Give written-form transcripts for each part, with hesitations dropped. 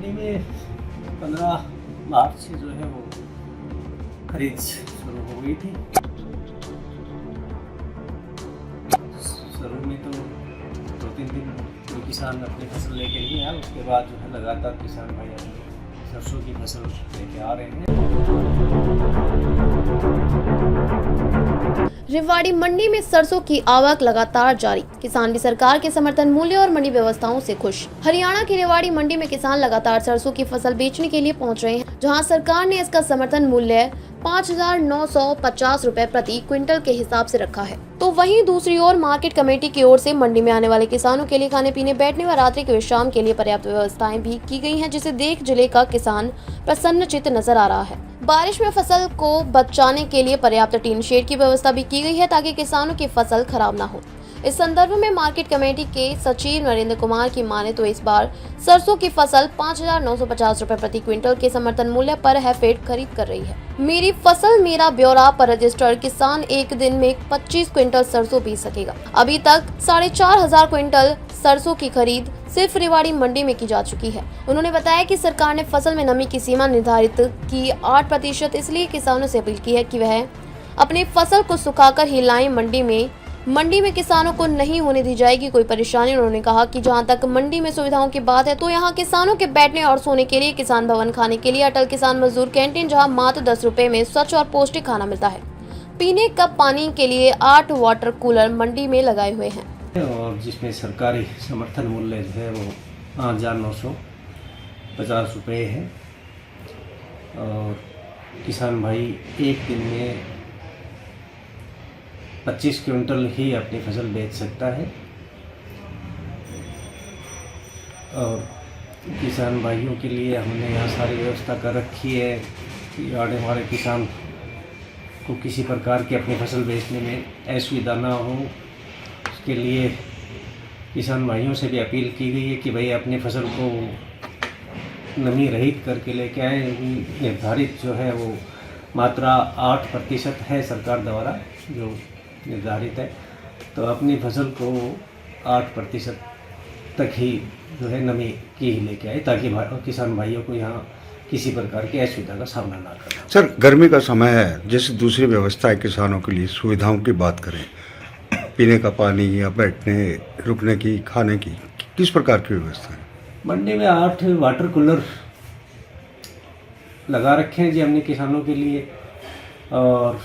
मंडी में 15 मार्च से जो है वो खरीद शुरू हो गई थी। शुरू में तो 2-3 दिन कोई किसान अपनी फसल लेके नहीं आया, उसके बाद जो है लगातार किसान भाई अपनी सरसों की फसल लेके आ रहे हैं। रेवाड़ी मंडी में सरसों की आवक लगातार जारी। किसान भी सरकार के समर्थन मूल्य और मंडी व्यवस्थाओं से खुश। हरियाणा की रेवाड़ी मंडी में किसान लगातार सरसों की फसल बेचने के लिए पहुंच रहे हैं, जहां सरकार ने इसका समर्थन मूल्य 5,950 रुपए प्रति क्विंटल के हिसाब से रखा है। तो वहीं दूसरी ओर मार्केट कमेटी की ओर से मंडी में आने वाले किसानों के लिए खाने पीने, बैठने व रात्रि के विश्राम के लिए पर्याप्त व्यवस्थाएं भी की गई हैं, जिसे देख जिले का किसान प्रसन्नचित्त नजर आ रहा है। बारिश में फसल को बचाने के लिए पर्याप्त टीन शेड की व्यवस्था भी की गई है, ताकि किसानों की फसल खराब न हो। इस संदर्भ में मार्केट कमेटी के सचिव नरेंद्र कुमार की माने तो इस बार सरसों की फसल 5,950 रुपए प्रति क्विंटल के समर्थन मूल्य पर हैफेड खरीद कर रही है। मेरी फसल मेरा ब्यौरा पर रजिस्टर्ड किसान एक दिन में 25 क्विंटल सरसों बेच सकेगा। अभी तक 4,500 क्विंटल सरसों की खरीद सिर्फ रेवाड़ी मंडी में की जा चुकी है। उन्होंने बताया कि सरकार ने फसल में नमी की सीमा निर्धारित की 8%, इसलिए किसानों से अपील की है कि वह अपनी फसल को सुखाकर ही लाएं। मंडी में किसानों को नहीं होने दी जाएगी कोई परेशानी। उन्होंने कहा कि जहां तक मंडी में सुविधाओं की बात है, तो यहां किसानों के बैठने और सोने के लिए किसान भवन, खाने के लिए अटल किसान मजदूर कैंटीन, जहां मात्र 10 रुपए में स्वच्छ और पौष्टिक खाना मिलता है। पीने कप पानी के लिए 8 वाटर कूलर मंडी में लगाए हुए हैं, और जिसमें सरकारी समर्थन मूल्य जो है वो 5,950 रुपये है। और किसान भाई एक दिन में 25 क्विंटल ही अपनी फसल बेच सकता है। और किसान भाइयों के लिए हमने यहाँ सारी व्यवस्था कर रखी है कि आने वाले किसान को किसी प्रकार की अपनी फसल बेचने में असुविधा ना हो। उसके लिए किसान भाइयों से भी अपील की गई है कि भाई अपनी फसल को नमी रहित करके लेके आए। निर्धारित जो है वो मात्रा 8% है सरकार द्वारा जो निर्धारित है, तो अपनी फसल को 8% तक ही जो है नमी की ही लेके आए, ताकि किसान भाइयों को यहाँ किसी प्रकार की असुविधा का सामना ना करना। सर, गर्मी का समय है, जैसे दूसरी व्यवस्था है किसानों के लिए, सुविधाओं की बात करें, पीने का पानी या बैठने रुकने की, खाने की, किस प्रकार की व्यवस्था है? मंडी में 8 वाटर कूलर लगा रखे हैं जी हमने किसानों के लिए। और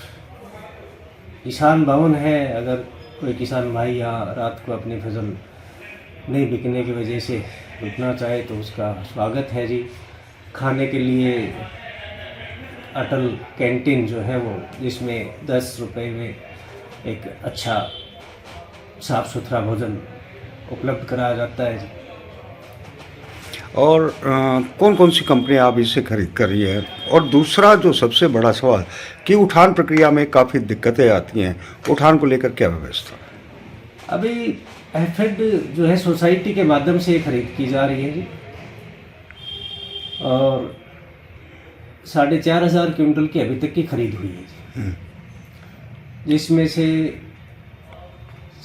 किसान भवन है, अगर कोई किसान भाई यहाँ रात को अपनी फसल नहीं बिकने की वजह से रुकना चाहे तो उसका स्वागत है जी। खाने के लिए अटल कैंटीन जो है वो, जिसमें 10 रुपये में एक अच्छा साफ़ सुथरा भोजन उपलब्ध कराया जाता है जी। और कौन कौन सी कंपनी आप इससे खरीद कर रही है? और दूसरा जो सबसे बड़ा सवाल कि उठान प्रक्रिया में काफ़ी दिक्कतें आती हैं, उठान को लेकर क्या व्यवस्था? अभी हैफेड जो है सोसाइटी के माध्यम से खरीद की जा रही है जी। और 4,500 क्विंटल की अभी तक की खरीद हुई है जी, जिसमें से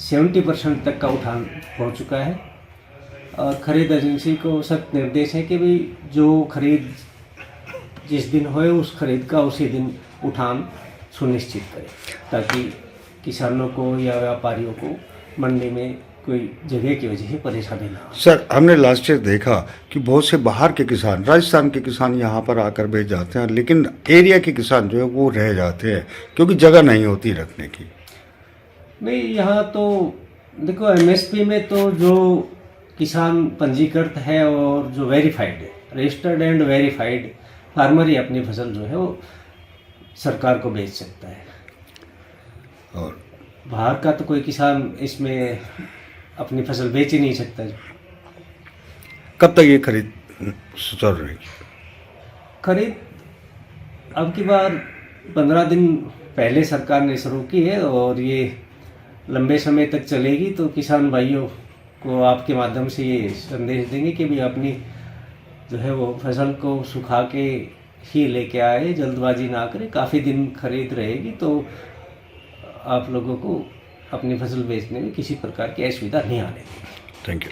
70% तक का उठान हो चुका है। और खरीद एजेंसी को सख्त निर्देश है कि भाई जो खरीद जिस दिन होए उस खरीद का उसी दिन उठान सुनिश्चित करें, ताकि किसानों को या व्यापारियों को मंडी में कोई जगह की वजह से परेशानी ना हो। सर, हमने लास्ट ईयर देखा कि बहुत से बाहर के किसान, राजस्थान के किसान यहाँ पर आकर बेच जाते हैं, लेकिन एरिया के किसान जो है वो रह जाते हैं क्योंकि जगह नहीं होती रखने की। नहीं, यहाँ तो देखो MSP में तो जो किसान पंजीकृत है और जो वेरीफाइड है, रजिस्टर्ड एंड वेरीफाइड फार्मर ही अपनी फसल जो है वो सरकार को बेच सकता है। और बाहर का तो कोई किसान इसमें अपनी फसल बेच ही नहीं सकता। कब तक ये खरीद चल रही? खरीद अब की बार 15 दिन पहले सरकार ने शुरू की है और ये लंबे समय तक चलेगी। तो किसान भाइयों को आपके माध्यम से ये संदेश देंगे कि भी अपनी जो है वो फसल को सुखा के ही लेके आए, जल्दबाजी ना करें। काफ़ी दिन खरीद रहेगी तो आप लोगों को अपनी फसल बेचने में किसी प्रकार की असुविधा नहीं आने देगी। Thank you.